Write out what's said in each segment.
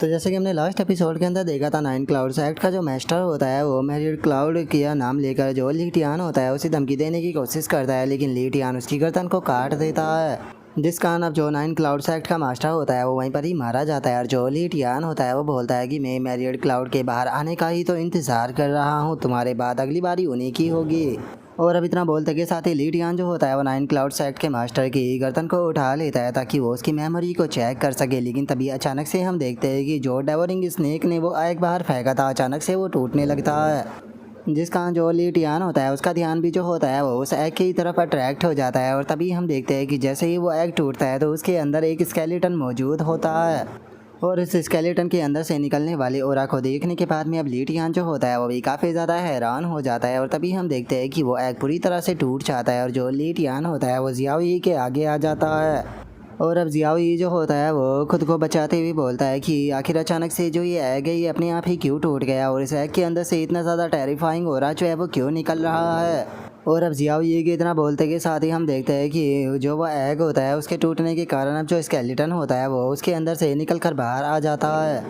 तो जैसे कि हमने लास्ट एपिसोड के अंदर देखा था, नाइन क्लाउड्स एक्ट का जो मास्टर होता है वो मैरिड क्लाउड किया नाम लेकर जो ली टियान होता है उसे धमकी देने की कोशिश करता है, लेकिन ली टियान उसकी गर्दन को काट देता है, जिस कारण अब जो नाइन क्लाउड्स एक्ट का मास्टर होता है वो वहीं पर ही मारा जाता है। और जो ली टियान होता है वो बोलता है कि मैं मैरिड क्लाउड के बाहर आने का ही तो इंतज़ार कर रहा हूँ, तुम्हारे बाद अगली बारी उन्हीं की होगी। और अब इतना बोलते के साथ ही ली टियान जो होता है वो नाइन क्लाउड सेट के मास्टर की गर्दन को उठा लेता है ताकि वो उसकी मेमोरी को चेक कर सके। लेकिन तभी अचानक से हम देखते हैं कि जो डेवोरिंग स्नेक ने वो एक बाहर फेंका था, अचानक से वो टूटने लगता है, जिस कारण जो ली टियान होता है उसका ध्यान भी जो होता है वो उस एग की तरफ अट्रैक्ट हो जाता है। और तभी हम देखते हैं कि जैसे ही वो एग टूटता है तो उसके अंदर एक स्केलेटन मौजूद होता है। और इस स्केलेटन के अंदर से निकलने वाले ओरा को देखने के बाद में अब ली टियान जो होता है वो भी काफ़ी ज़्यादा हैरान हो जाता है। और तभी हम देखते हैं कि वो एग पूरी तरह से टूट जाता है और जो ली टियान होता है वो जियाओ यी के आगे आ जाता है। और अब जियाओ यी जो होता है वो खुद को बचाते हुए बोलता है कि आखिर अचानक से जो ये एग है ये अपने आप ही क्यों टूट गया और इस एग के अंदर से इतना ज़्यादा टेरिफाइंग ओरा जो है वो क्यों निकल रहा है। और अब जियाओ ये के इतना बोलते के साथ ही हम देखते हैं कि जो वो एग होता है उसके टूटने के कारण अब जो स्केलेटन होता है वो उसके अंदर से निकल कर बाहर आ जाता है।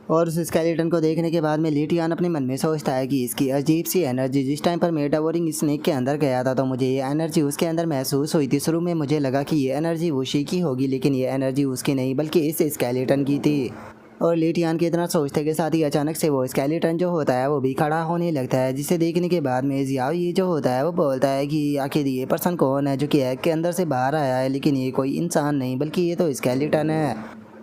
और उस स्केलेटन को देखने के बाद में ली टियान अपने मन में सोचता है कि इसकी अजीब सी एनर्जी, जिस टाइम पर मैं डेवोरिंग स्नेक के अंदर गया था तो मुझे ये एनर्जी उसके अंदर महसूस हुई थी। शुरू में मुझे लगा कि ये एनर्जी उसी की होगी, लेकिन ये एनर्जी उसकी नहीं बल्कि इस स्केलेटन की थी। और ली टियान के इतना सोचते के साथ ही अचानक से वो स्केलेटन जो होता है वो भी खड़ा होने लगता है, जिसे देखने के बाद में जियाओ ये जो होता है वो बोलता है कि आखिर ये पर्सन कौन है जो कि एग के अंदर से बाहर आया है, लेकिन ये कोई इंसान नहीं बल्कि ये तो स्केलेटन है।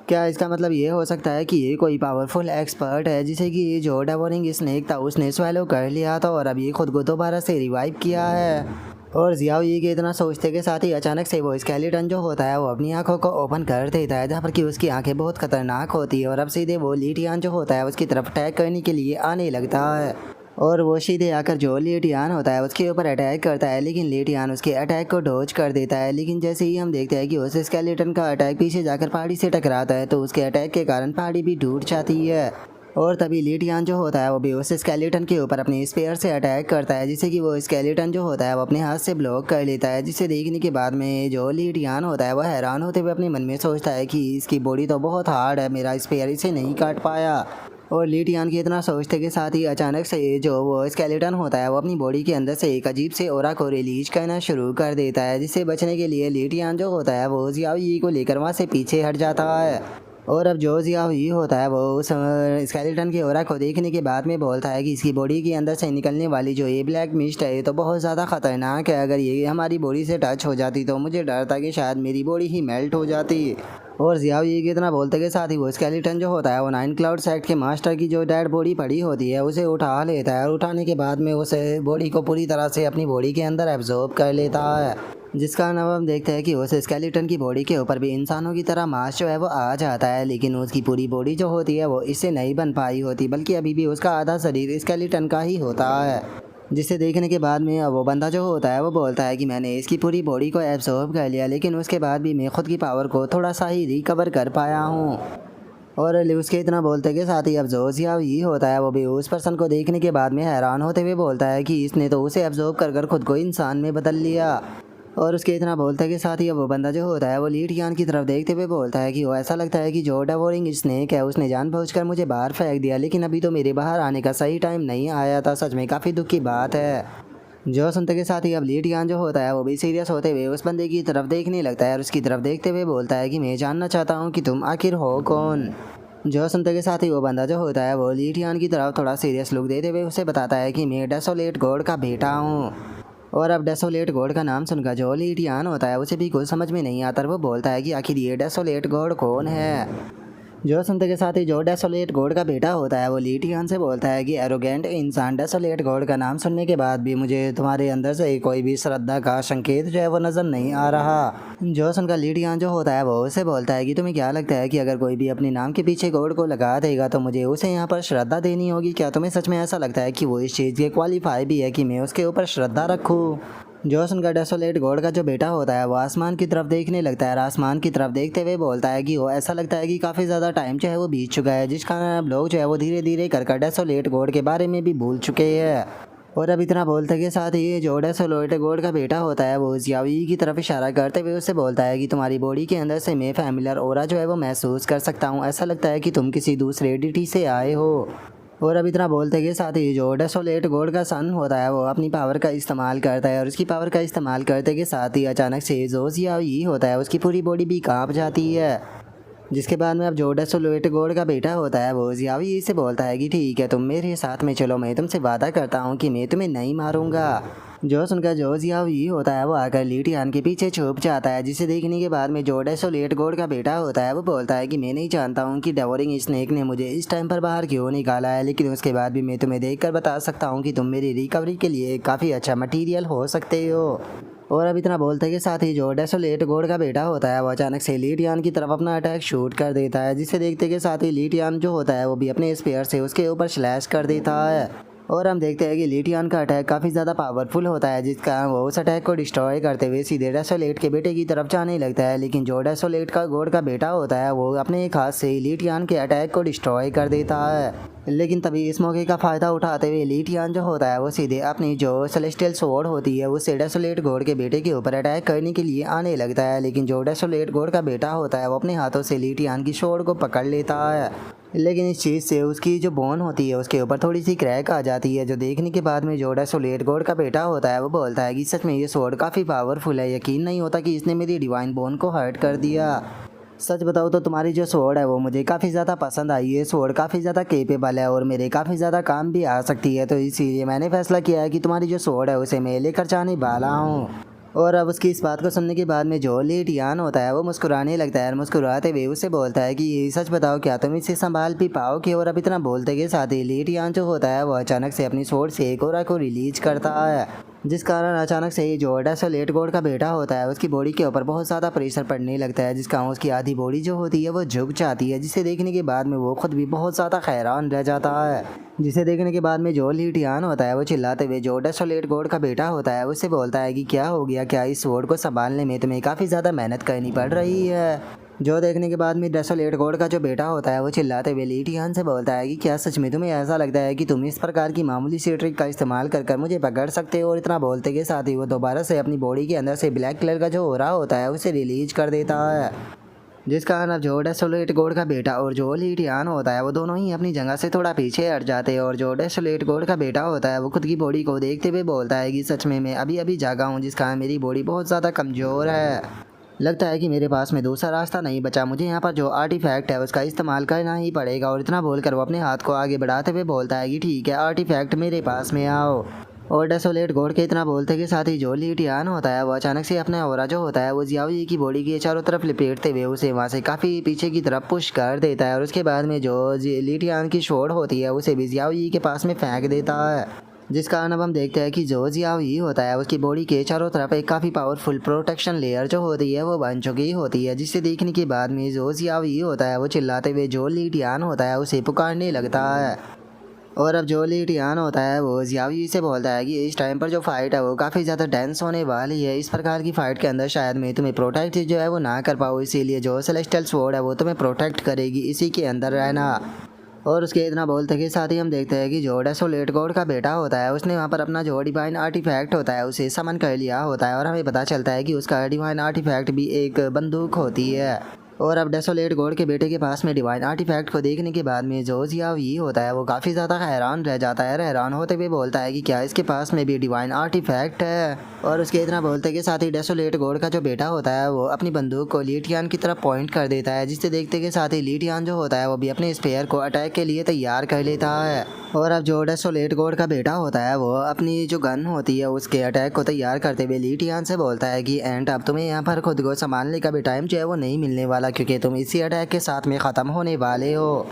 क्या इसका मतलब ये हो सकता है कि ये कोई पावरफुल एक्सपर्ट है जिसे कि ये जो डेवोरिंग स्नेक था उसने स्वैलो कर लिया था और अब ये खुद को दोबारा से रिवाइव किया है। और जियाओ ये के इतना सोचते के साथ ही अचानक से वो स्केलेटन जो होता है वो अपनी आंखों को ओपन कर देता है, जहाँ पर कि उसकी आंखें बहुत खतरनाक होती है और अब सीधे वो ली टियान जो होता है उसकी तरफ अटैक करने के लिए आने लगता है। और वो सीधे आकर जो ली टियान होता है उसके ऊपर अटैक करता है, लेकिन ली टियान उसके अटैक को डॉज कर देता है। लेकिन जैसे ही हम देखते हैं कि उस स्केलेटन का अटैक पीछे जाकर पहाड़ी से टकराता है तो उसके अटैक के कारण पहाड़ी भी टूट जाती है। और तभी ली टियान जो होता है वो भी उस स्केलेटन के ऊपर अपने स्पेयर से अटैक करता है, जिससे कि वो स्केलेटन जो होता है वो अपने हाथ से ब्लॉक कर लेता है, जिसे देखने के बाद में जो ली टियान होता है वो हैरान होते हुए अपने मन में सोचता है कि इसकी बॉडी तो बहुत हार्ड है, मेरा स्पेयर इसे नहीं काट पाया। और ली टियान के इतना सोचते के साथ ही अचानक से जो वो स्केलेटन होता है वो अपनी बॉडी के अंदर से एक अजीब से ओरा को रिलीज करना शुरू कर देता है, जिससे बचने के लिए ली टियान जो होता है वो जियाओ यी को लेकर वहाँ से पीछे हट जाता है। और अब जो जियाओ यी होता है वो उस स्केलेटन के ओरा को देखने के बाद में बोलता है कि इसकी बॉडी के अंदर से निकलने वाली जो ये ब्लैक मिस्ट है ये तो बहुत ज़्यादा ख़तरनाक है, अगर ये हमारी बॉडी से टच हो जाती तो मुझे डर था कि शायद मेरी बॉडी ही मेल्ट हो जाती। और जियाओ ये के इतना बोलते के साथ ही वो स्केलेटन जो होता है वो नाइन क्लाउड सेट के मास्टर की जो डेड बॉडी पड़ी होती है उसे उठा लेता है और उठाने के बाद में उसे बॉडी को पूरी तरह से अपनी बॉडी के अंदर एब्जॉर्ब कर लेता है, जिस कारण अब हम देखते हैं कि उस स्केलेटन की बॉडी के ऊपर भी इंसानों की तरह मांस जो है वो आ जाता है, लेकिन उसकी पूरी बॉडी जो होती है वो इससे नहीं बन पाई होती बल्कि अभी भी उसका आधा शरीर स्केलेटन का ही होता है, जिसे देखने के बाद में वो बंदा जो होता है वो बोलता है कि मैंने इसकी पूरी बॉडी को एब्जॉर्ब कर लिया, लेकिन उसके बाद भी मैं खुद की पावर को थोड़ा सा ही रिकवर कर पाया हूँ। और उसके इतना बोलते के साथ ही अब जो जियाओ यी होता है वो भी उस पर्सन को देखने के बाद में हैरान होते हुए बोलता है कि इसने तो उसे एब्जॉर्ब कर खुद को इंसान में बदल लिया। और उसके इतना बोलते के साथ ही अब वो बंदा जो होता है वो ली टियान की तरफ देखते हुए बोलता है कि वो ऐसा लगता है कि जो डेवोरिंग स्नेक है उसने जानबूझकर मुझे बाहर फेंक दिया, लेकिन अभी तो मेरे बाहर आने का सही टाइम नहीं आया था, सच में काफ़ी दुख की बात है। जो सुनते के साथ ही अब ली टियान जो होता है वो भी सीरियस होते हुए उस बंदे की तरफ देखने लगता है और उसकी तरफ देखते हुए बोलता है कि मैं जानना चाहता हूँ कि तुम आखिर हो कौन। जो सुनते के साथ ही वो बंदा जो होता है वो ली टियान की तरफ थोड़ा सीरियस लुक देते हुए उसे बताता है कि मैं डेसोलेट गॉड का बेटा हूँ। और अब डेसोलेट गॉड का नाम सुनकर जो ली टियान होता है उसे भी कुछ समझ में नहीं आता, वो बोलता है कि आखिर ये डेसोलेट गॉड कौन है। जो सुनते के साथ ही जो डेसोलेट गॉड का बेटा होता है वो ली टियान से बोलता है कि एरोगेंट इंसान, डेसोलेट गॉड का नाम सुनने के बाद भी मुझे तुम्हारे अंदर से कोई भी श्रद्धा का संकेत जो है वो नज़र नहीं आ रहा। जो सुनकर ली टियान जो होता है वो उसे बोलता है कि तुम्हें क्या लगता है कि अगर कोई भी अपने नाम के पीछे गॉड को लगा देगा तो मुझे उसे यहाँ पर श्रद्धा देनी होगी, क्या तुम्हें सच में ऐसा लगता है कि वो इस चीज़ के क्वालिफाई भी है कि मैं उसके ऊपर श्रद्धा रखूँ। जो सुनकर डेसोलेट गॉड का जो बेटा होता है वो आसमान की तरफ देखने लगता है और आसमान की तरफ देखते हुए बोलता है कि वो ऐसा लगता है कि काफ़ी ज़्यादा टाइम जो है वो बीत चुका है, जिस कारण अब लोग जो है वो धीरे धीरे कर डेसोलेट गॉड के बारे में भी भूल चुके हैं। और अब इतना बोलते के साथ ही जो डेसोलोट का बेटा होता है वो जियावी की तरफ इशारा करते हुए उससे बोलता है कि तुम्हारी बॉडी के अंदर से मैं फैमिलियर ऑरा जो है वो महसूस कर सकता हूँ, ऐसा लगता है कि तुम किसी दूसरे डिटी से आए हो। और अब इतना बोलते के साथ ही जो डेसोलेट गॉड का सन होता है वो अपनी पावर का इस्तेमाल करता है और उसकी पावर का इस्तेमाल करते के साथ ही अचानक से जो जियावी होता है उसकी पूरी बॉडी भी कांप जाती है। जिसके बाद में अब जो डेसोलेट गॉड का बेटा होता है वो जियावी से बोलता है कि ठीक है तुम मेरे साथ में चलो, मैं तुमसे वादा करता हूँ कि मैं तुम्हें नहीं मारूंगा। जो सुनकर जो जियावी होता है वो आकर लीटियान के पीछे छुप जाता है, जिसे देखने के बाद में जो डेसोलेट गॉड का बेटा होता है वो बोलता है कि मैं नहीं जानता हूँ कि डेवोरिंग स्नेक ने मुझे इस टाइम पर बाहर क्यों निकाला है, लेकिन उसके बाद भी मैं तुम्हें देखकर बता सकता हूँ कि तुम मेरी रिकवरी के लिए काफ़ी अच्छा मटीरियल हो सकते हो। और अब इतना बोलते के साथ ही जो डेसोलेट गॉड का बेटा होता है वो अचानक से लीटियान की तरफ अपना अटैक शूट कर देता है, जिसे देखते के साथ ही लीटियान जो होता है वो भी अपने स्पेयर से उसके ऊपर स्लैश कर देता है। और हम देखते हैं कि लीटियान का अटैक काफ़ी ज़्यादा पावरफुल होता है, जिस कारण वो उस अटैक को डिस्ट्रॉय करते हुए सीधे डेसोलेट के बेटे की तरफ जाने लगता है, लेकिन जो डेसोलेट का गॉड का बेटा होता है वो अपने एक हाथ से लीटियान के अटैक को डिस्ट्रॉय कर देता है। लेकिन तभी इस मौके का फ़ायदा उठाते हुए लीटियान जो होता है वो सीधे अपनी जो सेलेस्टियल स्वॉर्ड होती है उससे डेसोलेट गॉड के बेटे के ऊपर अटैक करने के लिए आने लगता है, लेकिन जो डेसोलेट गॉड का बेटा होता है वो अपने हाथों से लीटियान की स्वॉर्ड को पकड़ लेता है। लेकिन इस चीज़ से उसकी जो बोन होती है उसके ऊपर थोड़ी सी क्रैक आ जाती है, जो देखने के बाद में जो डेसोलेट गॉड का बेटा होता है वो बोलता है कि सच में ये स्वॉर्ड काफ़ी पावरफुल है, यकीन नहीं होता कि इसने मेरी डिवाइन बोन को हर्ट कर दिया। सच बताओ तो तुम्हारी जो स्वॉर्ड है वो मुझे काफ़ी ज़्यादा पसंद आई है, स्वॉर्ड काफ़ी ज़्यादा केपेबल है और मेरे काफ़ी ज़्यादा काम भी आ सकती है, तो इसीलिए मैंने फैसला किया है कि तुम्हारी जो स्वॉर्ड है उसे मैं लेकर जाने वाला हूँ। और अब उसकी इस बात को सुनने के बाद में जो लीटियान होता है वो मुस्कुराने लगता है और मुस्कुराते हुए उससे बोलता है कि ये सच बताओ क्या तुम इसे संभाल भी पाओगे। और अब इतना बोलते के साथ ही लीटियान जो होता है वो अचानक से अपनी स्वॉर्ड से एक ओरा को रिलीज करता है, जिस कारण अचानक से ही जो डेसोलेट गॉड का बेटा होता है उसकी बॉडी के ऊपर बहुत ज़्यादा प्रेशर पड़ने लगता है, जिस कारण उसकी आधी बॉडी जो होती है वो झुक जाती है, जिसे देखने के बाद में वो खुद भी बहुत ज़्यादा हैरान रह जाता है। जिसे देखने के बाद में जो लीटियान होता है वो चिल्लाते हुए जो डेसोलेट गॉड का बेटा होता है उससे बोलता है कि क्या हो गया, क्या इस स्वॉर्ड को संभालने में तुम्हें काफ़ी ज़्यादा मेहनत करनी पड़ रही है। जो देखने के बाद में डेसोलेट गॉड का जो बेटा होता है वो चिल्लाते हुए लीटियान से बोलता है कि क्या सच में तुम्हें ऐसा लगता है कि तुम इस प्रकार की मामूली सी ट्रिक का इस्तेमाल कर मुझे पकड़ सकते हो। और इतना बोलते के साथ ही वो दोबारा से अपनी बॉडी के अंदर से ब्लैक कलर का जो ऑरा होता है उसे रिलीज कर देता है, जिस कारण अब जो डेसोलेट गॉड का बेटा और जो लीटियान होता है वो दोनों ही अपनी जगह से थोड़ा पीछे हट जाते हैं। और जो डेसोलेट गॉड का बेटा होता है वो खुद की बॉडी को देखते हुए बोलता है कि सच में मैं अभी अभी जागा हूँ, जिस कारण मेरी बॉडी बहुत ज़्यादा कमज़ोर है, लगता है कि मेरे पास में दूसरा रास्ता नहीं बचा, मुझे यहाँ पर जो आर्टिफैक्ट है उसका इस्तेमाल करना ही पड़ेगा। और इतना बोलकर वो अपने हाथ को आगे बढ़ाते हुए बोलता है कि ठीक है आर्टिफैक्ट मेरे पास में आओ। और डेसोलेट गॉड के इतना बोलते के साथ ही जो लीटियान होता है वो अचानक से अपना ऑरा जो होता है वो जियावी की बॉडी के चारों तरफ लपेटते हुए उसे वहाँ से काफ़ी पीछे की तरफ पुश कर देता है। और उसके बाद में जो लीटियान की शॉर्ड होती है उसे भी जियावी के पास में फेंक देता है, जिस कारण अब हम देखते हैं कि जो जियावी होता है उसकी बॉडी के चारों तरफ एक काफ़ी पावरफुल प्रोटेक्शन लेयर जो होती है वो बन चुकी होती है, जिससे देखने के बाद में जो जियावी होता है वो चिल्लाते हुए जो लीटियान होता है उसे पुकारने लगता है। और अब जो लीटियान होता है वो जियावी से बोलता है कि इस टाइम पर जो फाइट है वो काफ़ी ज़्यादा टेंस होने वाली है, इस प्रकार की फाइट के अंदर शायद मैं तुम्हें प्रोटेक्ट जो है वो ना कर पाऊँ, इसीलिए जो सेलेस्टियल स्वॉर्ड है वो तुम्हें प्रोटेक्ट करेगी, इसी के अंदर रहना। और उसके इतना बोलते के साथ ही हम देखते हैं कि जो डेसोलेट गॉड का बेटा होता है उसने वहाँ पर अपना जो डिवाइन आर्टिफैक्ट होता है उसे समन कर लिया होता है, और हमें पता चलता है कि उसका डिवाइन आर्टिफैक्ट भी एक बंदूक होती है। और अब डेसोलेट गॉड के बेटे के पास में डिवाइन आर्टिफैक्ट को देखने के बाद में जो जियावी होता है वो काफ़ी ज़्यादा हैरान रह जाता है, हैरान होते हुए बोलता है कि क्या इसके पास में भी डिवाइन आर्टिफैक्ट है। और उसके इतना बोलते के साथ ही डेसोलेट गॉड का जो बेटा होता है वो अपनी बंदूक को लीटियान की तरफ पॉइंट कर देता है, जिससे देखते के साथ ही लीटियान जो होता है वो भी अपने स्पेयर को अटैक के लिए तैयार कर लेता है। और अब जो डेसोलेट गॉड का बेटा होता है वो अपनी जो गन होती है उसके अटैक को तैयार करते हुए लीटियान से बोलता है कि एंड अब तुम्हें यहाँ पर खुद को संभालने का भी टाइम जो है वो नहीं मिलने वाला, क्योंकि तुम इसी अटैक के साथ में ख़त्म होने वाले हो।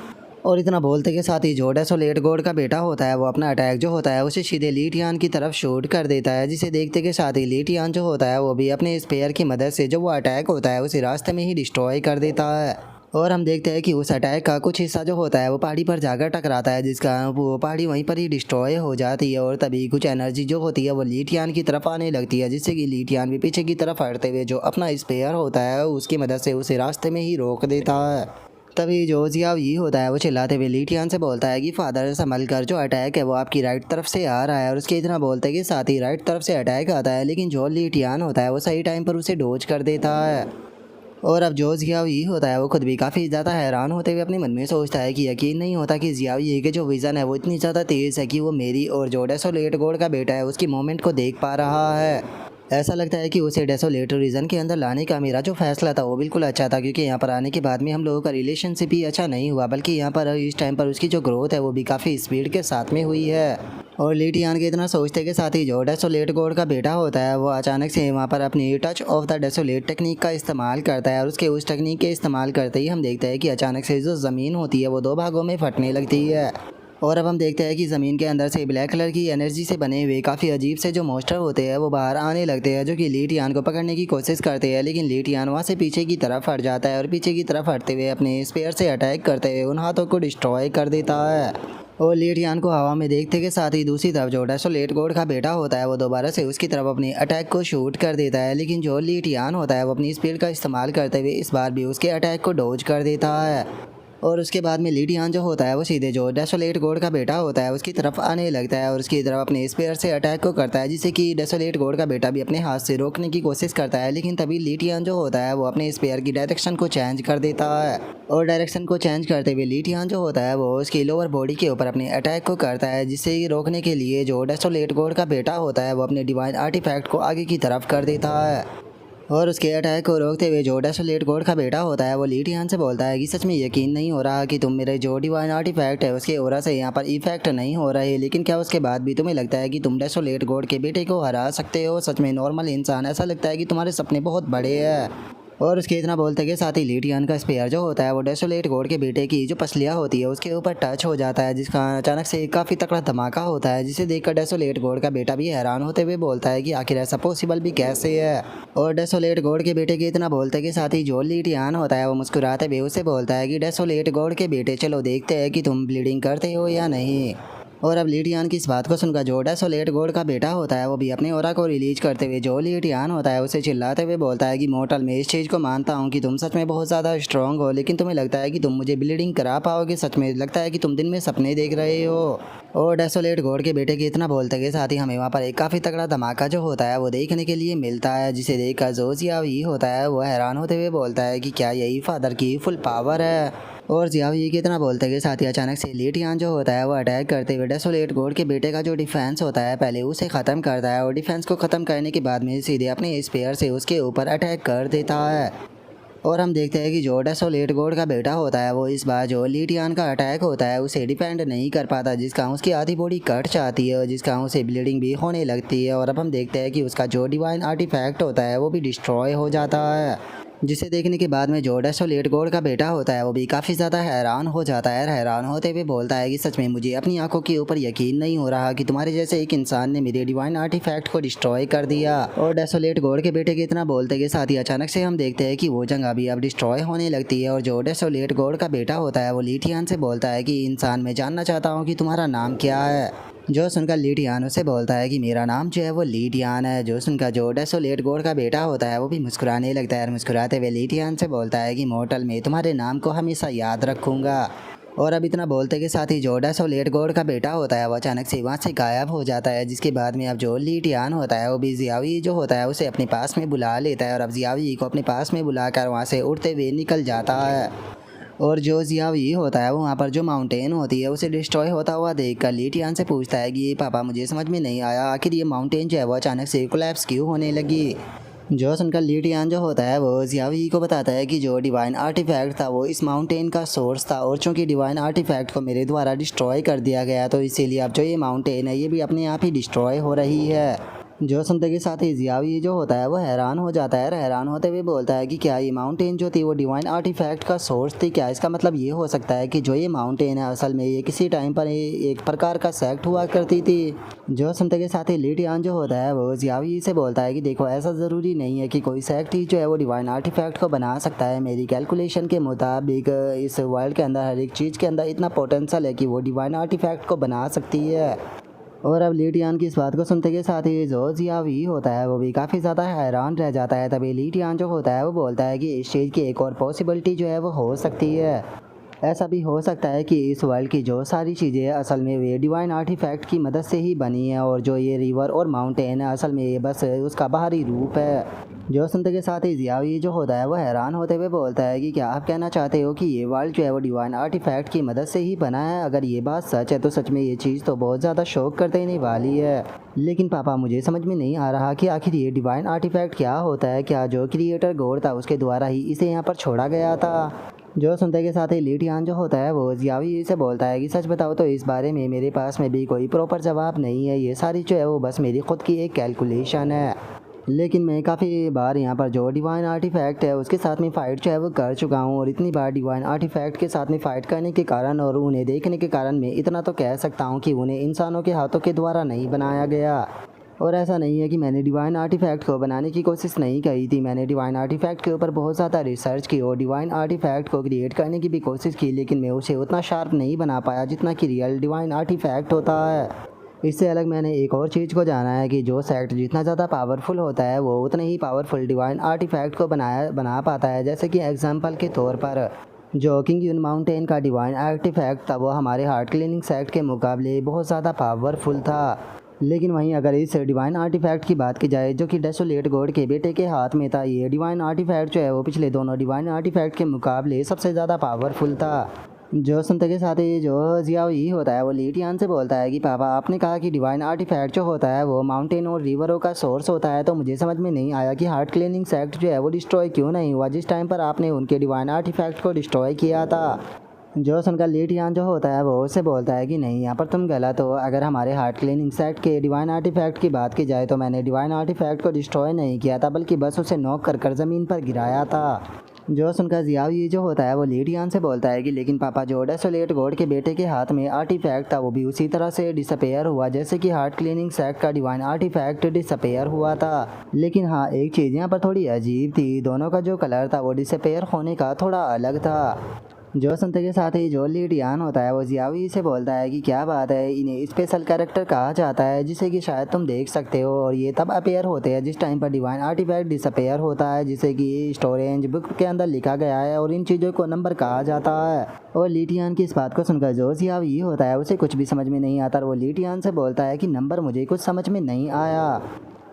और इतना बोलते के साथ ही जो डेसोलेट गॉड का बेटा होता है वो अपना अटैक जो होता है उसे सीधे लीटियान की तरफ शूट कर देता है, जिसे देखते के साथ ही लीटियान जो होता है वो भी अपने स्पेयर की मदद से जो वो अटैक होता है उसे रास्ते में ही डिस्ट्रॉय कर देता है। और हम देखते हैं कि उस अटैक का कुछ हिस्सा जो होता है वो पहाड़ी पर जाकर टकराता है, जिसका वो पहाड़ी वहीं पर ही डिस्ट्रॉय हो जाती है। और तभी कुछ एनर्जी जो होती है वो लीटियान की तरफ आने लगती है, जिससे कि लीटियान भी पीछे की तरफ हटते हुए जो अपना स्पेयर होता है उसकी मदद से उसे रास्ते में ही रोक देता है। तभी जो जियाओ ये होता है वो चिल्लाते हुए ली टियान से बोलता है कि फादर संभल कर, जो अटैक है वो आपकी राइट तरफ से आ रहा है। और उसके इतना बोलते हैं कि साथ ही राइट तरफ से अटैक आता है, लेकिन जो ली टियान होता है वो सही टाइम पर उसे डोज कर देता है। और अब जो जियाओ ये होता है वो खुद भी काफ़ी ज़्यादा हैरान होते हुए अपने मन में सोचता है कि यकीन नहीं होता कि जियाओ ये के जो विज़न है वो इतनी ज़्यादा तेज़ है कि वो मेरी और जो डेसोलेट गॉड का बेटा है उसकी मूवमेंट को देख पा रहा है। ऐसा लगता है कि उसे डेसोलेट रीजन के अंदर लाने का मेरा जो फैसला था वो बिल्कुल अच्छा था, क्योंकि यहाँ पर आने के बाद में हम लोगों का रिलेशनशिप ही अच्छा नहीं हुआ, बल्कि यहाँ पर इस टाइम पर उसकी जो ग्रोथ है वो भी काफ़ी स्पीड के साथ में हुई है। और लीटियान के इतना सोचते के साथ ही जो डेसोलेट गॉड का बेटा होता है वो अचानक से वहाँ पर अपनी touch of the desolate technique का इस्तेमाल करता है। और उसके उस टेक्निक के इस्तेमाल करते ही हम देखते हैं कि अचानक से जो ज़मीन होती है वो दो भागों में फटने लगती है। और अब हम देखते हैं कि ज़मीन के अंदर से ब्लैक कलर की एनर्जी से बने हुए काफ़ी अजीब से जो मॉन्स्टर होते हैं वो बाहर आने लगते हैं, जो कि लीटियान को पकड़ने की कोशिश करते हैं। लेकिन लीटियान वहाँ से पीछे की तरफ हट जाता है और पीछे की तरफ हटते हुए अपने स्पेयर से अटैक करते हुए उन हाथों को डिस्ट्रॉय कर देता है। और लीटियान को हवा में देखते के साथ ही दूसरी तरफ जो डेसोलेट गॉड का बेटा होता है वो दोबारा से उसकी तरफ अपनी अटैक को शूट कर देता है, लेकिन जो लीटियान होता है वो अपनी स्पीड का इस्तेमाल करते हुए इस बार भी उसके अटैक को डॉज कर देता है। और उसके बाद में लीटियान जो होता है वो सीधे जो डेसोलेट गॉड का बेटा होता है उसकी तरफ आने लगता है और उसकी तरफ अपने स्पेयर से अटैक को करता है, जिससे कि डेसोलेट गॉड का बेटा भी अपने हाथ से रोकने की कोशिश करता है। लेकिन तभी लीटियान जो होता है वो अपने स्पेयर की डायरेक्शन को चेंज कर देता है। और डायरेक्शन को चेंज करते हुए लीटियान जो होता है वो उसकी लोअर बॉडी के ऊपर अपने अटैक को करता है, जिससे रोकने के लिए जो डेसोलेट गॉड का बेटा होता है वो अपने डिवाइन आर्टिफैक्ट को आगे की तरफ कर देता है। और उसके अटैक को रोकते हुए जो डेसोलेट गॉड का बेटा होता है वो लीटियान से बोलता है कि सच में यकीन नहीं हो रहा कि तुम मेरे जो डिवाइन आर्टिफैक्ट है उसके ओरा से यहाँ पर इफेक्ट नहीं हो रहे, लेकिन क्या उसके बाद भी तुम्हें लगता है कि तुम डेसोलेट गॉड के बेटे को हरा सकते हो? सच में नॉर्मल इंसान, ऐसा लगता है कि तुम्हारे सपने बहुत बड़े हैं। और उसके इतना बोलते के साथ ही लीटियान का स्पेयर जो होता है वो डेसोलेट गॉड के बेटे की जो पसलियाँ होती है उसके ऊपर टच हो जाता है, जिसका अचानक से काफ़ी तगड़ा धमाका होता है, जिसे देखकर डेसोलेट गॉड का बेटा भी हैरान होते हुए बोलता है कि आखिर ऐसा पॉसिबल भी कैसे है। और डेसोलेट गॉड के बेटे के इतना बोलते के साथ ही जो लीटियान होता है वो मुस्कुराते हुए उसे बोलता है कि डेसोलेट गॉड के बेटे चलो देखते हैं कि तुम ब्लीडिंग करते हो या नहीं। और अब लीटियान की इस बात को सुनकर जो डेसोलेट गॉड का बेटा होता है वो भी अपने ओरा को रिलीज करते हुए जो लीटियान होता है उसे चिल्लाते हुए बोलता है कि मोर्टल, मैं इस चीज़ को मानता हूँ कि तुम सच में बहुत ज़्यादा स्ट्रांग हो, लेकिन तुम्हें लगता है कि तुम मुझे ब्लीडिंग करा पाओगे? सच में लगता है कि तुम दिन में सपने देख रहे हो। और डेसोलेट गॉड के बेटे के इतना बोलते के साथ ही हमें वहाँ पर एक काफ़ी तगड़ा धमाका जो होता है वो देखने के लिए मिलता है, जिसे देखकर जो जियाओ ये होता है वो हैरान होते हुए बोलता है कि क्या यही फादर की फुल पावर है? और जियाओ ये के इतना बोलते के साथ ही अचानक से लीटियान जो होता है वो अटैक करते हुए डेसोलेट गॉड के बेटे का जो डिफेंस होता है पहले उसे ख़त्म करता है, और डिफेंस को ख़त्म करने के बाद में सीधे अपने स्पेयर से उसके ऊपर अटैक कर देता है। और हम देखते हैं कि जो डेसोलेट गॉड का बेटा होता है वो इस बार जो लीटियान का अटैक होता है उसे डिफेंड नहीं कर पाता, जिसका उसकी आधी बॉडी कट जाती है और जिसका उसे ब्लीडिंग भी होने लगती है। और अब हम देखते हैं कि उसका जो डिवाइन आर्टिफैक्ट होता है वो भी डिस्ट्रॉय हो जाता है, जिसे देखने के बाद में जो डेसोलेट गॉड का बेटा होता है वो भी काफ़ी ज़्यादा हैरान हो जाता है। हैरान होते हुए बोलता है कि सच में मुझे अपनी आंखों के ऊपर यकीन नहीं हो रहा कि तुम्हारे जैसे एक इंसान ने मेरे डिवाइन आर्टिफैक्ट को डिस्ट्रॉय कर दिया। और डेसोलेट गॉड के बेटे के इतना बोलते के साथ ही अचानक से हम देखते हैं कि वो जगह भी अब डिस्ट्रॉय होने लगती है। और जो डेसोलेट गॉड का बेटा होता है वो लीटियान से बोलता है कि इंसान, मैं जानना चाहता हूँ कि तुम्हारा नाम क्या है? जो सुनकर लीटियान उसे बोलता है कि मेरा नाम जो है वो लीटियान है। जो सुनकर जो डेसोलेट गॉड का बेटा होता है वो भी मुस्कुराने लगता है और मुस्कुराते हुए लीटियान से बोलता है कि मोर्टल, मैं तुम्हारे नाम को हमेशा याद रखूँगा। और अब इतना बोलते के साथ ही जो डेसोलेट गॉड का बेटा होता है वो अचानक से वहाँ से गायब हो जाता है, जिसके बाद में अब जो लीटियान होता है वो भी जियावी जो होता है उसे अपने पास में बुला लेता है और अब जियावी को अपने पास में बुलाकर वहाँ से उड़ते हुए निकल जाता है। और जो जियाओ ये होता है वो वहाँ पर जो माउंटेन होती है उसे डिस्ट्रॉय होता हुआ देखकर लीटियान से पूछता है कि ये पापा, मुझे समझ में नहीं आया आखिर ये माउंटेन जो है वो अचानक से कोलैप्स क्यों होने लगी। जो सुनकर लीटियान जो होता है वो जियाओ को बताता है कि जो डिवाइन आर्टिफैक्ट था वो इस माउंटेन का सोर्स था, और चूँकि डिवाइन आर्टिफैक्ट को मेरे द्वारा डिस्ट्रॉय कर दिया गया तो इसीलिए अब जो ये माउंटेन है ये भी अपने आप ही डिस्ट्रॉय हो रही है। जो सुनते के साथ ही जियाओ जो होता है वो हैरान हो जाता है। हैरान होते हुए बोलता है कि क्या ये माउंटेन जो थी वो डिवाइन आर्टिफैक्ट का सोर्स थी? क्या इसका मतलब ये हो सकता है कि जो ये माउंटेन है असल में ये किसी टाइम पर एक प्रकार का सेक्ट हुआ करती थी? जो सुनते के साथ ही लीटियान जो होता है वो जियाओ से बोलता है कि देखो, ऐसा ज़रूरी नहीं है कि कोई सेक्ट ही जो है वो डिवाइन आर्टिफैक्ट को बना सकता है। मेरी कैलकुलेशन के मुताबिक इस वर्ल्ड के अंदर हर एक चीज़ के अंदर इतना पोटेंशियल है कि वो डिवाइन आर्टिफैक्ट को बना सकती है। और अब लीटियान की इस बात को सुनते के साथ ही जो जियाओ होता है वो भी काफ़ी ज़्यादा हैरान रह जाता है। तभी लीटियान जो होता है वो बोलता है कि इस चीज़ की एक और पॉसिबिलिटी जो है वो हो सकती है। ऐसा भी हो सकता है कि इस वर्ल्ड की जो सारी चीज़ें असल में वे डिवाइन आर्टिफैक्ट की मदद से ही बनी है और जो ये रिवर और माउंटेन है असल में ये बस उसका बाहरी रूप है। जो सुनते के साथ ही जियावी जो होता है वो हैरान होते हुए बोलता है कि क्या आप कहना चाहते हो कि ये वर्ल्ड जो है वो डिवाइन आर्टिफैक्ट की मदद से ही बना है? अगर ये बात सच है तो सच में ये चीज़ तो बहुत ज़्यादा शौक कर देने वाली है। लेकिन पापा मुझे समझ में नहीं आ रहा कि आखिर ये डिवाइन आर्टिफैक्ट क्या होता है? क्या जो क्रिएटर गॉड था उसके द्वारा ही इसे यहाँ पर छोड़ा गया था? जो सुनते के साथ ही लीटियान जो होता है वो जियावी से बोलता है कि सच बताओ तो इस बारे में मेरे पास में भी कोई प्रॉपर जवाब नहीं है। ये सारी जो है वो बस मेरी खुद की एक कैलकुलेशन है। लेकिन मैं काफ़ी बार यहाँ पर जो डिवाइन आर्टिफैक्ट है उसके साथ में फ़ाइट जो है वो कर चुका हूँ और इतनी बार डिवाइन आर्टिफैक्ट के साथ में फ़ाइट करने के कारण और उन्हें देखने के कारण मैं इतना तो कह सकता हूँ कि उन्हें इंसानों के हाथों के द्वारा नहीं बनाया गया। और ऐसा नहीं है कि मैंने डिवाइन आर्टिफैक्ट को बनाने की कोशिश नहीं करी थी। मैंने डिवाइन आर्टिफैक्ट के ऊपर बहुत ज़्यादा रिसर्च की और डिवाइन आर्टिफैक्ट को क्रिएट करने की भी कोशिश की, लेकिन मैं उसे उतना शार्प नहीं बना पाया जितना कि रियल डिवाइन आर्टिफैक्ट होता है। इससे अलग मैंने एक और चीज़ को जाना है कि जो सेक्ट जितना ज़्यादा पावरफुल होता है वो उतने ही पावरफुल डिवाइन आर्टिफैक्ट को बना पाता है। जैसे कि एग्जांपल के तौर पर जो किंग यून माउंटेन का डिवाइन आर्टिफैक्ट था वो हमारे हार्ट क्लीनिंग सेक्ट के मुकाबले बहुत ज़्यादा पावरफुल था। लेकिन वहीं अगर इस डिवाइन आर्टिफैक्ट की बात की जाए जो कि डेसोलेट गॉड के बेटे के हाथ में था, ये डिवाइन आर्टिफैक्ट जो है वो पिछले दोनों डिवाइन आर्टिफैक्ट के मुकाबले सबसे ज़्यादा पावरफुल था। जो सुनते के साथ ही जो जियावी होता है वो लीटियान से बोलता है कि पापा आपने कहा कि डिवाइन आर्टिफैक्ट जो होता है वो माउंटेन और रिवरों का सोर्स होता है, तो मुझे समझ में नहीं आया कि हार्ट क्लीनिंग सेक्ट जो है वो डिस्ट्रॉय क्यों नहीं हुआ जिस टाइम पर आपने उनके डिवाइन आर्टिफैक्ट को डिस्ट्रॉय किया था। जो सुनकर लीटियान जो होता है वो उससे बोलता है कि नहीं यहाँ पर तुम गलत हो। अगर हमारे हार्ट क्लीनिंग सेक्ट के डिवाइन आर्टिफैक्ट की बात की जाए तो मैंने डिवाइन आर्टिफैक्ट को डिस्ट्रॉय नहीं किया था बल्कि बस उसे नॉक कर ज़मीन पर गिराया था। जो सुनकर जियावी जो होता है वो लीटियान से बोलता है कि लेकिन पापा जो डेसोलेट गॉड के बेटे के हाथ में आर्टिफैक्ट था वो भी उसी तरह से डिसअपेयर हुआ जैसे कि हार्ट क्लीनिंग सेक्ट का डिवाइन आर्टिफैक्ट डिसअपेयर हुआ था। लेकिन हाँ एक चीज़ यहाँ पर थोड़ी अजीब थी, दोनों का जो कलर था वो डिसअपेयर होने का थोड़ा अलग था। जो सुनते के साथ ही जो लीटियान होता है वो जियावी से बोलता है कि क्या बात है, इन्हें स्पेशल कैरेक्टर कहा जाता है जिसे कि शायद तुम देख सकते हो और ये तब अपेयर होते हैं जिस टाइम पर डिवाइन आर्टिफैक्ट डिसअपेयर होता है जिसे कि स्टोरेज बुक के अंदर लिखा गया है और इन चीज़ों को नंबर कहा जाता है। और लीटियान की इस बात को सुनकर जो जियावी होता है उसे कुछ भी समझ में नहीं आता और वो लीटियान से बोलता है कि नंबर मुझे कुछ समझ में नहीं आया।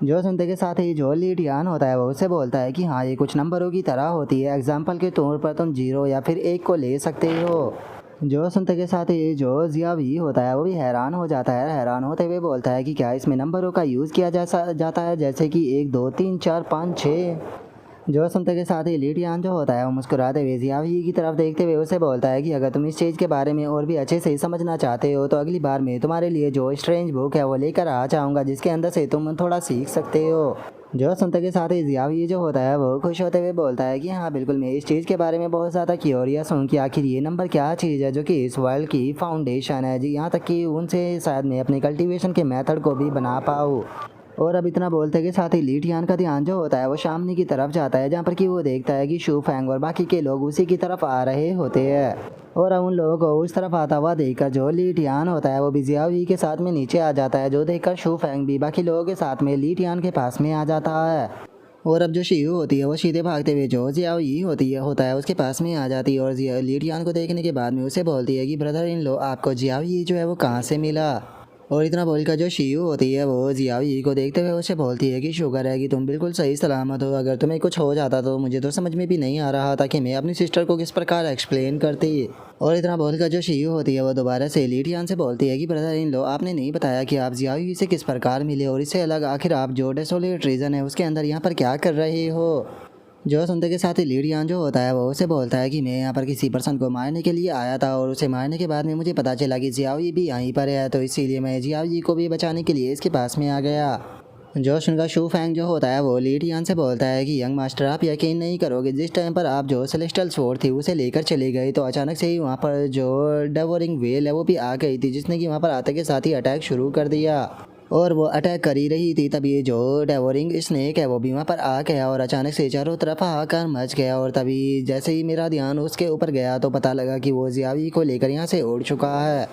जो सुनते के साथ ही जो लीटियान होता है वो उससे बोलता है कि हाँ ये कुछ नंबरों की तरह होती है, एग्जाम्पल के तौर पर तुम 0 या फिर 1 को ले सकते हो। जो सुनते के साथ ही जो जियावी होता है वो भी हैरान हो जाता है, हैरान होते हुए बोलता है कि क्या इसमें नंबरों का यूज़ किया जाता है जैसे कि 1 2 3 4 5 6। जो सुनते के साथ ही लीटियान जो होता है वो मुस्कुराते हुए जियावी की तरफ देखते हुए उसे बोलता है कि अगर तुम इस चीज़ के बारे में और भी अच्छे से समझना चाहते हो तो अगली बार मैं तुम्हारे लिए जो स्ट्रेंज बुक है वो लेकर आ जाऊँगा जिसके अंदर से तुम थोड़ा सीख सकते हो। जो सुनते के साथ ही जियावी जो होता है वो खुश होते हुए बोलता है कि हाँ बिल्कुल मैं इस चीज़ के बारे में बहुत ज़्यादा क्यूरियस हूँ कि आखिर ये नंबर क्या चीज़ है जो कि इस वर्ल्ड की फाउंडेशन है जी, यहाँ तक कि उनसे शायद मैं अपने कल्टीवेशन के मेथड को भी बना पाऊँ। और अब इतना बोलते के साथ ही लीटियान का ध्यान जो होता है वो सामने की तरफ जाता है जहाँ पर कि वो देखता है कि शू फैंग और बाकी के लोग उसी की तरफ आ रहे होते हैं। और अब उन लोगों को उस तरफ आता हुआ देखकर जो लीटियान होता है वो भी जियावी के साथ में नीचे आ जाता है, जो देखकर शू फैंग भी बाकी लोगों के साथ में लीटियान के पास में आ जाता है। और अब जो शियू होती है वो सीधे भागते हुए जो जियावी होता है उसके पास में आ जाती है और लीटियान को देखने के बाद में उसे बोलती है कि ब्रदर इन लो आपको जियावी जो है वो कहाँ से मिला। और इतना बोलकर जो शियू होती है वो जियावी को देखते हुए उसे बोलती है कि शुक्र है कि तुम बिल्कुल सही सलामत हो, अगर तुम्हें कुछ हो जाता तो मुझे तो समझ में भी नहीं आ रहा था कि मैं अपनी सिस्टर को किस प्रकार एक्सप्लेन करती। और इतना बोलकर जो शियू होती है वो दोबारा से लीटियान से बोलती है कि ब्रदर इन लो आपने नहीं बताया कि आप जियावी से किस प्रकार मिले और इससे अलग आखिर आप जो डेसोलेट रीजन है उसके अंदर यहाँ पर क्या कर रहे हो। जो सुनते के साथ ही लीटियान जो होता है वो उसे बोलता है कि मैं यहाँ पर किसी पर्सन को मारने के लिए आया था और उसे मारने के बाद में मुझे पता चला कि जियावी भी यहीं पर है, तो इसीलिए मैं जियावी को भी बचाने के लिए इसके पास में आ गया। जो सुनकर शू फैंग जो होता है वो लीटियान से बोलता है कि यंग मास्टर आप यकीन नहीं करोगे, जिस टाइम पर आप जो सेलेस्टियल स्वॉर्ड थी उसे लेकर चले गए तो अचानक से ही वहाँ पर जो डेवोरिंग वेल है वो भी आ गई थी, जिसने कि वहाँ पर आते के साथ ही अटैक शुरू कर दिया। और वो अटैक कर ही रही थी तभी जो डेवोरिंग स्नेक है वो भी वहाँ पर आ गया और अचानक से चारों तरफ हाहाकार मच गया। और तभी जैसे ही मेरा ध्यान उसके ऊपर गया तो पता लगा कि वो जियावी को लेकर यहाँ से उड़ चुका है।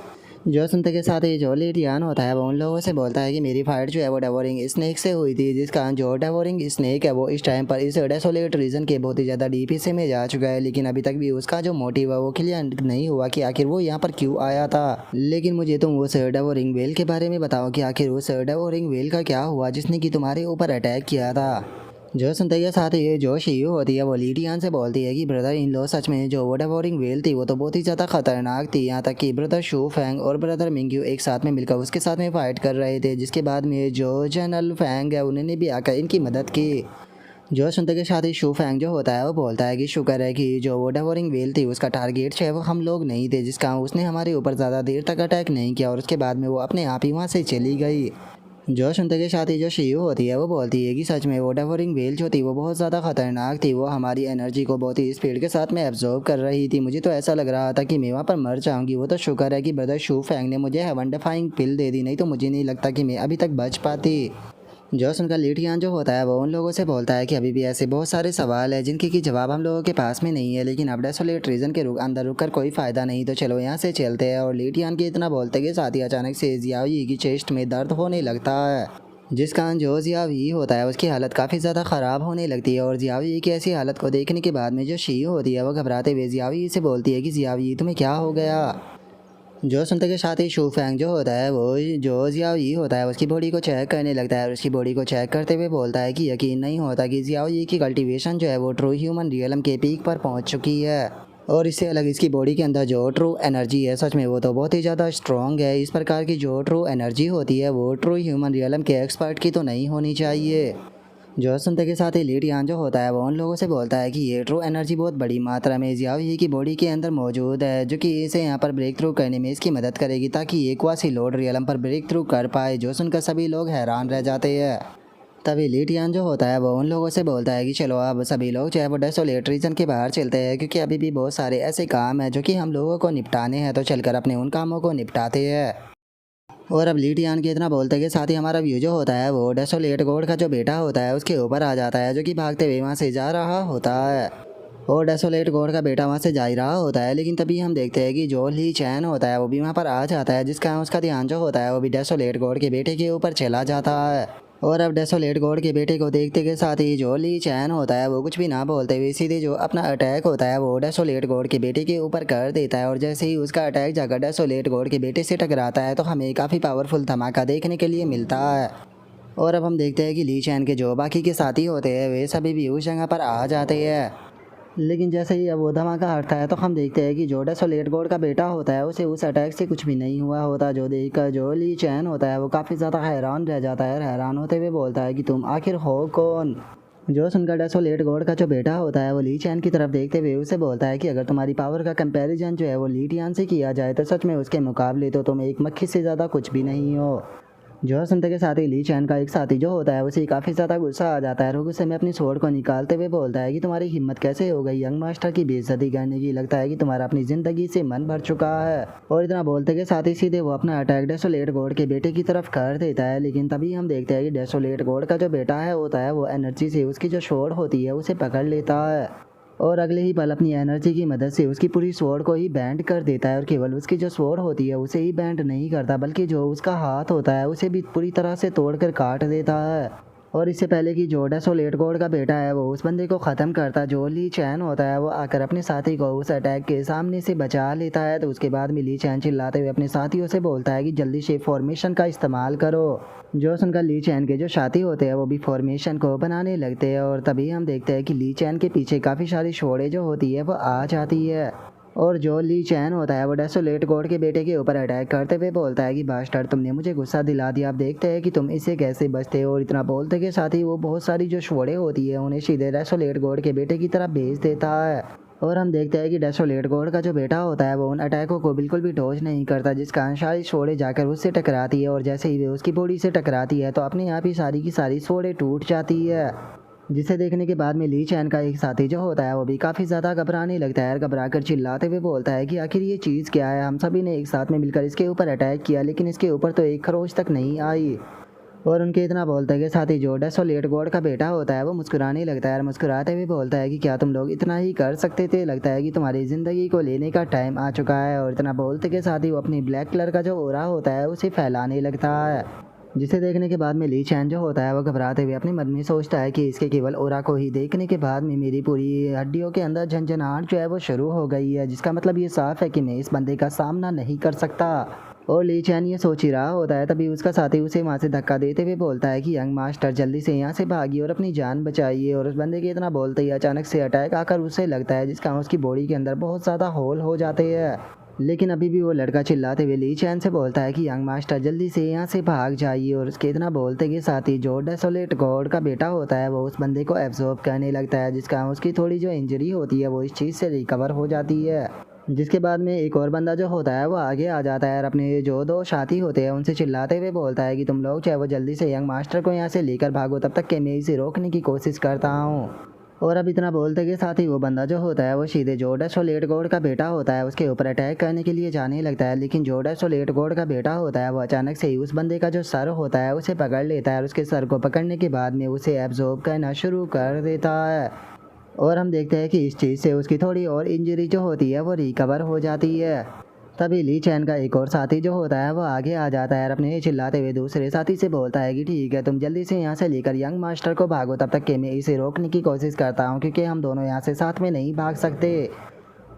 जो सुनते के साथ ही जो लिटियान होता है वो उन लोगों से बोलता है कि मेरी फाइट जो है वो डेवोरिंग स्नेक से हुई थी, जिस कारण जो डेवोरिंग स्नेक है वो इस टाइम पर इस डेसोलेट रीजन के बहुत ही ज़्यादा डीप हिस्से में जा चुका है, लेकिन अभी तक भी उसका जो मोटिव है वो क्लियर नहीं हुआ कि आखिर वो यहाँ पर क्यों आया था। लेकिन मुझे तुम उस डेवोरिंग वेल के बारे में बताओ कि आखिर उस डेवोरिंग वेल का क्या हुआ जिसने कि तुम्हारे ऊपर अटैक किया था। जो सुनते के साथ ही जो शियू होती है वो लिटियान से बोलती है कि ब्रदर इन लो सच में जो वो डेवोरिंग वेल थी वो तो बहुत ही ज़्यादा खतरनाक थी, यहाँ तक कि ब्रदर शू फैंग और ब्रदर मिंग्यू एक साथ में मिलकर उसके साथ में फाइट कर रहे थे, जिसके बाद में जो जनरल फैंग है उन्होंने भी आकर इनकी मदद की। जो सुनते के साथ ही शू फैंग जो होता है वो बोलता है कि शुक्र है कि जो वो डेवोरिंग वेल थी उसका टारगेट जो है वो हम लोग नहीं थे, जिसका उसने हमारे ऊपर ज़्यादा देर तक अटैक नहीं किया और उसके बाद में वो अपने आप ही वहाँ से चली गई। जो सुनते के साथ ही जो शियू होती है वो बोलती है कि सच में वो डेवोरिंग वेल जो थी वो बहुत ज़्यादा खतरनाक थी, वो हमारी एनर्जी को बहुत ही स्पीड के साथ में एब्जॉर्ब कर रही थी, मुझे तो ऐसा लग रहा था कि मैं वहाँ पर मर जाऊंगी। वो तो शुक्र है कि ब्रदर शू फैंग ने मुझे हेवन डिफाइंग पिल दे दी, नहीं तो मुझे नहीं लगता कि मैं अभी तक बच पाती। जो सुनकर लिटियान जो होता है वो उन लोगों से बोलता है कि अभी भी ऐसे बहुत सारे सवाल है जिनके की जवाब हम लोगों के पास में नहीं है, लेकिन अब डेसोलेट रीजन के अंदर रुककर कोई फ़ायदा नहीं, तो चलो यहाँ से चलते हैं। और लिटियान के इतना बोलते के साथ ही अचानक से जियाओ की चेस्ट में दर्द होने लगता है, जिस कारण जो जियावी होता है उसकी हालत काफ़ी ज़्यादा ख़राब होने लगती है। और जियावी की ऐसी हालत को देखने के बाद में जो शियू होती है वो घबराते हुए जियावी से बोलती है कि जियावी तुम्हें क्या हो गया। जो सुनते के साथ ही शू फैंग जो होता है वो जो जियावी होता है उसकी बॉडी को चेक करने लगता है और उसकी बॉडी को चेक करते हुए बोलता है कि यकीन नहीं होता कि जियावी की कल्टीवेशन जो है वो ट्रू ह्यूमन रियलम के पीक पर पहुंच चुकी है, और इससे अलग इसकी बॉडी के अंदर जो ट्रू एनर्जी है सच में वो तो बहुत ही ज़्यादा स्ट्रॉन्ग है। इस प्रकार की जो ट्रू एनर्जी होती है वो ट्रू ह्यूमन रियलम के एक्सपर्ट की तो नहीं होनी चाहिए। जो सुनते के साथ ही लिटियान जो होता है वो उन लोगों से बोलता है कि ये ट्रू एनर्जी बहुत बड़ी मात्रा में जियाओ की बॉडी के अंदर मौजूद है, जो कि इसे यहाँ पर ब्रेक थ्रू करने में इसकी मदद करेगी ताकि ये क्वासी लोड रियलम पर ब्रेक थ्रू कर पाए। जो सुनकर सभी लोग हैरान रह जाते हैं। तभी लिटियान जो होता है वो उन लोगों से बोलता है कि चलो अब सभी लोग जो है वो डेसोलेट रीजन के बाहर चलते हैं, क्योंकि अभी भी बहुत सारे ऐसे काम हैं जो कि हम लोगों को निपटाने हैं, तो चलकर अपने उन कामों को निपटाते हैं। और अब लिटियान के इतना बोलते के साथ ही हमारा व्यू जो होता है वो डेसोलेट गॉड का जो बेटा होता है उसके ऊपर आ जाता है, जो कि भागते हुए वहाँ से जा रहा होता है। और डेसोलेट गॉड का बेटा वहाँ से जा ही रहा होता है, लेकिन तभी हम देखते हैं कि जो ली चैन होता है वो भी वहाँ पर आ जाता है, जिसका उसका ध्यान जो होता है वो भी डेसोलेट गॉड के बेटे के ऊपर चला जाता है। और अब डेसोलेट गॉड के बेटे को देखते के साथ ही जो ली चैन होता है वो कुछ भी ना बोलते हुए सीधे जो अपना अटैक होता है वो डेसोलेट गॉड के बेटे के ऊपर कर देता है। और जैसे ही उसका अटैक जाकर डेसोलेट गॉड के बेटे से टकराता है तो हमें काफ़ी पावरफुल धमाका देखने के लिए मिलता है। और अब हम देखते हैं कि ली चैन के जो बाकी के साथी होते हैं वे सभी भी उस जगह पर आ जाते हैं, लेकिन जैसे ही अब वो धमाका हटता है तो हम देखते हैं कि जो डेसोलेट गॉड का बेटा होता है उसे उस अटैक से कुछ भी नहीं हुआ होता, जो देखकर जो ली चैन होता है वो काफ़ी ज़्यादा हैरान रह जाता है। हैरान होते हुए बोलता है कि तुम आखिर हो कौन। जो सुनकर डेसोलेट गॉड का जो बेटा होता है वो ली चैन की तरफ देखते हुए उसे बोलता है कि अगर तुम्हारी पावर का कंपैरिजन जो है वो लिटियान से किया जाए तो सच में उसके मुकाबले तो तुम एक मक्खी से ज़्यादा कुछ भी नहीं हो। जो सुनते के साथ ही ली चैन का एक साथी जो होता है उसे काफ़ी ज़्यादा गुस्सा आ जाता है और गुस्से में अपनी स्वॉर्ड को निकालते हुए बोलता है कि तुम्हारी हिम्मत कैसे हो गई यंग मास्टर की बेइज्जती करने की, लगता है कि तुम्हारा अपनी ज़िंदगी से मन भर चुका है। और इतना बोलते के साथ ही सीधे वो अपना अटैक डेसोलेट गॉड के बेटे की तरफ कर देता है, लेकिन तभी हम देखते हैं कि डेसोलेट गॉड का जो बेटा है होता है वो एनर्जी से उसकी जो स्वॉर्ड होती है उसे पकड़ लेता है और अगले ही पल अपनी एनर्जी की मदद से उसकी पूरी स्वॉर्ड को ही बैंड कर देता है। और केवल उसकी जो स्वॉर्ड होती है उसे ही बैंड नहीं करता बल्कि जो उसका हाथ होता है उसे भी पूरी तरह से तोड़कर काट देता है। और इससे पहले कि जो डेसोलेट गॉड का बेटा है वो उस बंदे को ख़त्म करता, जो ली चैन होता है वो आकर अपने साथी को उस अटैक के सामने से बचा लेता है। तो उसके बाद में ली चैन चिल्लाते हुए अपने साथियों से बोलता है कि जल्दी से फॉर्मेशन का इस्तेमाल करो। जो सुनकर ली चैन के जो साथी होते हैं वो भी फॉर्मेशन को बनाने लगते हैं और तभी हम देखते हैं कि ली चैन के पीछे काफ़ी सारी शोड़े जो होती है वो आ जाती है। और जो ली चैन होता है वो डेसोलेट गॉड के बेटे के ऊपर अटैक करते हुए बोलता है कि बास्टर्ड तुमने मुझे गुस्सा दिला दिया, अब देखते हैं कि तुम इससे कैसे बचते हो। और इतना बोलते के साथ ही वो बहुत सारी जो शोड़े होती है उन्हें सीधे डेसोलेट गॉड के बेटे की तरफ भेज देता है। और हम देखते हैं कि डेसोलेट गॉड का जो बेटा होता है वो उन अटैकों को बिल्कुल भी डॉज नहीं करता, जिस कारण सारी शोड़े जाकर उससे टकराती है और जैसे ही वे उसकी बॉडी से टकराती है तो अपने आप ही सारी की सारी शोड़े टूट जाती है, जिसे देखने के बाद में ली चैन का एक साथी जो होता है वो भी काफ़ी ज़्यादा घबराने लगता है। घबरा कर चिल्लाते हुए बोलता है कि आखिर ये चीज़ क्या है, हम सभी ने एक साथ में मिलकर इसके ऊपर अटैक किया लेकिन इसके ऊपर तो एक खरोच तक नहीं आई। और उनके इतना बोलते के साथ ही जो डेसोलेट गॉड का बेटा होता है वो मुस्कुराने लगता है और मुस्कुराते हुए बोलता है कि क्या तुम लोग इतना ही कर सकते थे, लगता है कि तुम्हारी ज़िंदगी को लेने का टाइम आ चुका है। और इतना बोलते के साथ ही वो अपनी ब्लैक कलर का जो ओरा होता है उसे फैलाने लगता है, जिसे देखने के बाद में ली चैन जो होता है वो घबराते हुए अपने मन में सोचता है कि इसके केवल ओरा को ही देखने के बाद में मेरी पूरी हड्डियों के अंदर झंझनाहट जो है वो शुरू हो गई है, जिसका मतलब ये साफ है कि मैं इस बंदे का सामना नहीं कर सकता। और ली चैन ये सोच ही रहा होता है तभी उसका साथी उसे वहाँ से धक्का देते हुए बोलता है कि यंग मास्टर जल्दी से यहाँ से भागिए और अपनी जान बचाइए। और उस बंदे के इतना बोलते ही अचानक से अटैक आकर उसे लगता है, जिसका उसकी बॉडी के अंदर बहुत ज़्यादा होल हो जाते हैं। लेकिन अभी भी वो लड़का चिल्लाते हुए ली चैन से बोलता है कि यंग मास्टर जल्दी से यहाँ से भाग जाइए। और उसके इतना बोलते के साथ ही जो डेसोलेट गॉड का बेटा होता है वो उस बंदे को एब्जॉर्ब करने लगता है, जिसका उसकी थोड़ी जो इंजरी होती है वो इस चीज़ से रिकवर हो जाती है। जिसके बाद में एक और बंदा जो होता है वो आगे आ जाता है और अपने जो दो साथी होते हैं उनसे चिल्लाते हुए बोलता है कि तुम लोग चाहे वो जल्दी से यंग मास्टर को यहाँ से लेकर भागो, तब तक कि मैं इसे रोकने की कोशिश करता हूँ। और अब इतना बोलते के साथ ही वो बंदा जो होता है वो सीधे जो डेसोलेट गॉड का बेटा होता है उसके ऊपर अटैक करने के लिए जाने लगता है। लेकिन जो डेसोलेट गॉड का बेटा होता है वो अचानक से ही उस बंदे का जो सर होता है उसे पकड़ लेता है और उसके सर को पकड़ने के बाद में उसे एब्जॉर्ब करना शुरू कर देता है। और हम देखते हैं कि इस चीज़ से उसकी थोड़ी और इंजरी जो होती है वो रिकवर हो जाती है। तभी ली चैन का एक और साथी जो होता है वो आगे आ जाता है और अपने चिल्लाते हुए दूसरे साथी से बोलता है कि ठीक है, तुम जल्दी से यहाँ से लेकर यंग मास्टर को भागो, तब तक कि मैं इसे रोकने की कोशिश करता हूँ, क्योंकि हम दोनों यहाँ से साथ में नहीं भाग सकते।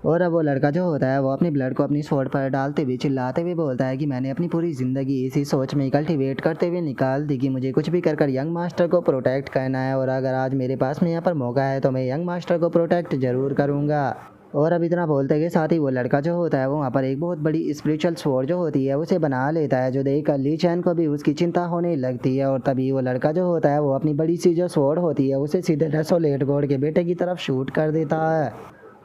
और अब वो लड़का जो होता है वो अपनी ब्लड को अपनी स्वॉर्ड पर डालते हुए चिल्लाते हुए बोलता है कि मैंने अपनी पूरी ज़िंदगी इसी सोच में कल्टिवेट करते हुए निकाल दी कि मुझे कुछ भी कर यंग मास्टर को प्रोटेक्ट करना है, और अगर आज मेरे पास में यहाँ पर मौका है तो मैं यंग मास्टर को प्रोटेक्ट ज़रूर करूँगा। और अब इतना बोलते के साथ ही वो लड़का जो होता है वो वहाँ पर एक बहुत बड़ी स्पिरिचुअल स्वॉर्ड जो होती है उसे बना लेता है, जो देख कर ली चैन को भी उसकी चिंता होने लगती है। और तभी वो लड़का जो होता है वो अपनी बड़ी सी जो स्वॉर्ड होती है उसे सीधे डेसोलेट गॉड के बेटे की तरफ शूट कर देता है।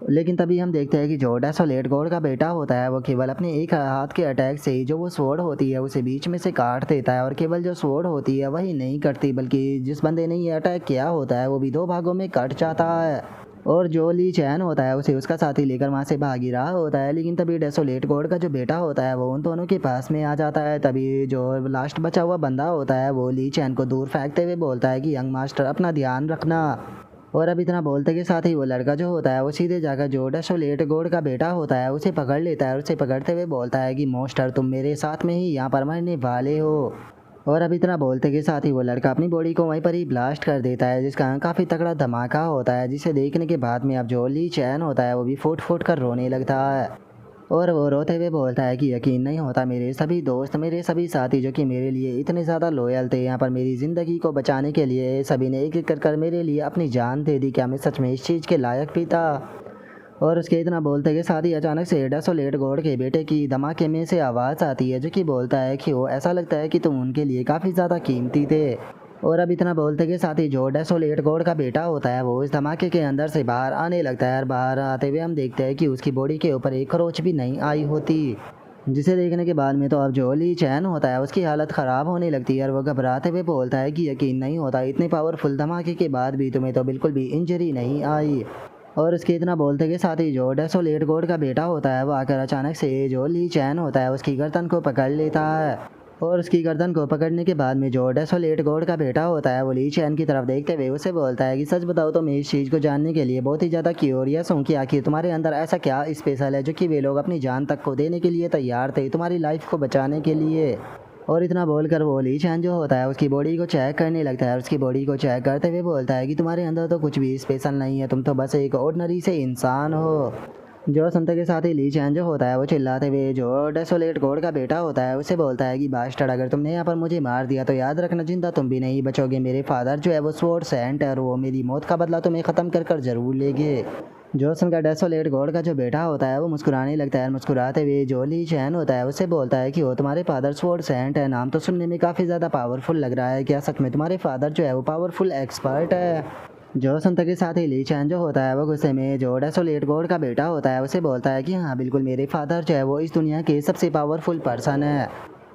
लेकिन तभी हम देखते हैं कि जो डेसोलेट गॉड का बेटा होता है वो केवल अपने एक हाथ के अटैक से ही जो वो स्वॉर्ड होती है उसे बीच में से काट देता है। और केवल जो स्वॉर्ड होती है वही नहीं कटती, बल्कि जिस बंदे ने ये अटैक किया होता है वो भी दो भागों में कट जाता है। और जो ली चैन होता है उसे उसका साथी लेकर वहाँ से भाग ही रहा होता है। लेकिन तभी डेसोलेट गॉड का जो बेटा होता है वो उन दोनों के पास में आ जाता है। तभी जो लास्ट बचा हुआ बंदा होता है वो ली चैन को दूर फेंकते हुए बोलता है कि यंग मास्टर अपना ध्यान रखना। और अब इतना बोलते के साथ ही वो लड़का जो होता है वो सीधे जाकर जो डेसोलेट गॉड का बेटा होता है उसे पकड़ लेता है और उसे पकड़ते हुए बोलता है कि मोस्टर तुम मेरे साथ में ही यहाँ पर मरने वाले हो। और अब इतना बोलते के साथ ही वो लड़का अपनी बॉडी को वहीं पर ही ब्लास्ट कर देता है, जिसका काफ़ी तगड़ा धमाका होता है, जिसे देखने के बाद में अब जो ली चैन होता है वो भी फूट फूट कर रोने लगता है। और वो रोते हुए बोलता है कि यकीन नहीं होता, मेरे सभी दोस्त, मेरे सभी साथी जो कि मेरे लिए इतने ज़्यादा लॉयल थे, यहाँ पर मेरी ज़िंदगी को बचाने के लिए सभी ने एक एक कर मेरे लिए अपनी जान दे दी, क्या मैं सच में इस चीज़ के लायक भी था। और उसके इतना बोलते के साथ ही अचानक से डेसोलेट गॉड के बेटे की धमाके में से आवाज़ आती है, जो कि बोलता है कि वो ऐसा लगता है कि तुम उनके लिए काफ़ी ज़्यादा कीमती थे। और अब इतना बोलते के साथ ही जो डेसोलेट गॉड का बेटा होता है वो इस धमाके के अंदर से बाहर आने लगता है। और बाहर आते हुए हम देखते हैं कि उसकी बॉडी के ऊपर एक खरोच भी नहीं आई होती, जिसे देखने के बाद में तो अब जो ली चैन होता है उसकी हालत ख़राब होने लगती है और वो घबराते हुए बोलता है कि यकीन नहीं होता, इतने पावरफुल धमाके के बाद भी तुम्हें तो बिल्कुल भी इंजरी नहीं आई। और उसके इतना बोलते के साथ ही जो डेसोलेट गॉड का बेटा होता है वो आकर अचानक से जो ली चैन होता है उसकी गर्दन को पकड़ लेता है। और उसकी गर्दन को पकड़ने के बाद में जो डेसोलेट गॉड का बेटा होता है वो ली चैन की तरफ देखते हुए उसे बोलता है कि सच बताओ तो मैं इस चीज़ को जानने के लिए बहुत ही ज़्यादा क्यूरियस हूँ कि आखिर तुम्हारे अंदर ऐसा क्या स्पेशल है जो कि वे लोग अपनी जान तक को देने के लिए तैयार थे, तुम्हारी लाइफ को बचाने के लिए। और इतना बोलकर वो ली चैन जो होता है उसकी बॉडी को चेक करने लगता है और उसकी बॉडी को चेक करते हुए बोलता है कि तुम्हारे अंदर तो कुछ भी स्पेशल नहीं है, तुम तो बस एक ऑर्डिनरी से इंसान हो। जो सुनते के साथ ही ली चैन जो होता है वो चिल्लाते हुए जो डेसोलेट गॉड का बेटा होता है उसे बोलता है कि बास्टर्ड, अगर तुमने यहाँ पर मुझे मार दिया तो याद रखना जिंदा तुम भी नहीं बचोगे। मेरे फादर जो है वो स्वॉर्ड सेंट है और वो मेरी मौत का बदला तुम्हें ख़त्म कर कर जरूर लेंगे। जो सुनकर डेसोलेट गॉड का जो बेटा होता है वो मुस्कुराने लगता है। मुस्कुराते हुए जो ली चैन होता है उससे बोलता है कि वो तुम्हारे फादर स्वॉर्ड सेंट है, नाम तो सुनने में काफ़ी ज़्यादा पावरफुल लग रहा है, क्या सच में तुम्हारे फादर जो है वो पावरफुल एक्सपर्ट है? जो सुनते के साथ ही ली चैन जो होता है वो गुस्से में जो डेसोलेट गॉड का बेटा होता है उसे बोलता है कि हाँ बिल्कुल, मेरे फादर जो है वो इस दुनिया के सबसे पावरफुल पर्सन है।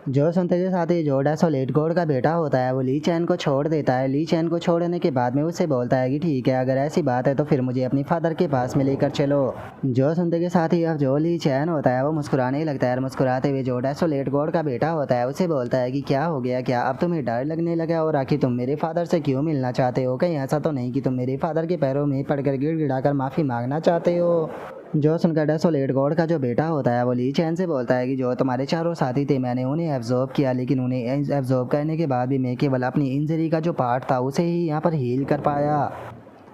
जो सुनते के साथ ही जो डेसोलेट गॉड का बेटा होता है वो ली चैन को छोड़ देता है। ली चैन को छोड़ने के बाद में उससे बोलता है कि ठीक है, अगर ऐसी बात है तो फिर मुझे अपनी फादर के पास में लेकर चलो। जो सुनते के साथ ही अब जो ली चैन होता है वो मुस्कुराने लगता है और मुस्कुराते हुए जो डेसोलेट गॉड का बेटा होता है उसे बोलता है कि क्या हो गया, क्या अब तुम्हें डर लगने लगा और आखिर तुम मेरे फादर से क्यों मिलना चाहते हो? कहीं ऐसा तो नहीं कि तुम मेरे फादर के पैरों में पड़कर गिड़गिड़ाकर माफ़ी मांगना चाहते हो? जो सुनकर डेसोलेट गॉड का जो बेटा होता है वो ली चैन से बोलता है कि जो तुम्हारे चारों साथी थे मैंने उन्हें एब्जॉर्ब किया, लेकिन उन्हें एब्जॉर्ब करने के बाद भी मैं केवल अपनी इंजरी का जो पार्ट था उसे ही यहाँ पर हील कर पाया।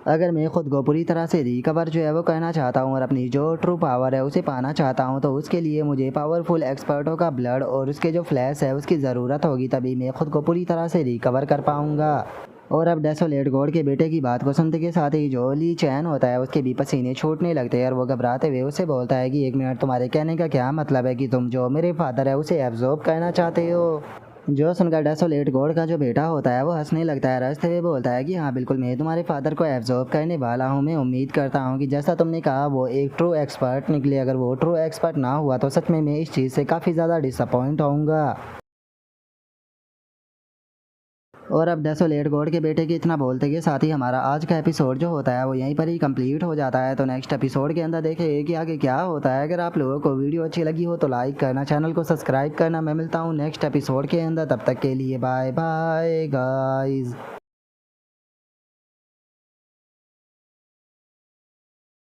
अगर मैं खुद को पूरी तरह से रिकवर जो है वो करना चाहता हूँ और अपनी जो ट्रू पावर है उसे पाना चाहता हूँ तो उसके लिए मुझे पावरफुल एक्सपर्टों का ब्लड और उसके जो फ्लैश है उसकी ज़रूरत होगी, तभी मैं खुद को पूरी तरह से रिकवर कर पाऊँगा। और अब डेसोलेट गॉड के बेटे की बात को सुनते के साथ ही जो ली चैन होता है उसके भी पसीने छूटने लगते हैं और वो घबराते हुए उससे बोलता है कि एक मिनट, तुम्हारे कहने का क्या मतलब है कि तुम जो मेरे फादर है उसे एब्जॉर्ब करना चाहते हो? जो सुनकर डेसोलेट गॉड का जो बेटा होता है वो हंसने लगता है, हंसते हुए बोलता है कि हाँ बिल्कुल, मैं तुम्हारे फादर को एब्जॉर्ब करने वाला हूँ। मैं उम्मीद करता हूँ कि जैसा तुमने कहा वो एक ट्रू एक्सपर्ट निकले। अगर वो ट्रू एक्सपर्ट ना हुआ तो सच में मैं इस चीज़ से काफ़ी ज़्यादा डिसअपॉइंट होऊंगा। और अब डेसोलेट गॉड के बेटे के इतना बोलते के साथ ही हमारा आज का एपिसोड जो होता है वो यहीं पर ही कंप्लीट हो जाता है। तो नेक्स्ट एपिसोड के अंदर देखें कि आगे क्या होता है। अगर आप लोगों को वीडियो अच्छी लगी हो तो लाइक करना, चैनल को सब्सक्राइब करना। मैं मिलता हूँ नेक्स्ट एपिसोड के अंदर, तब तक के लिए बाय बाय गाइस।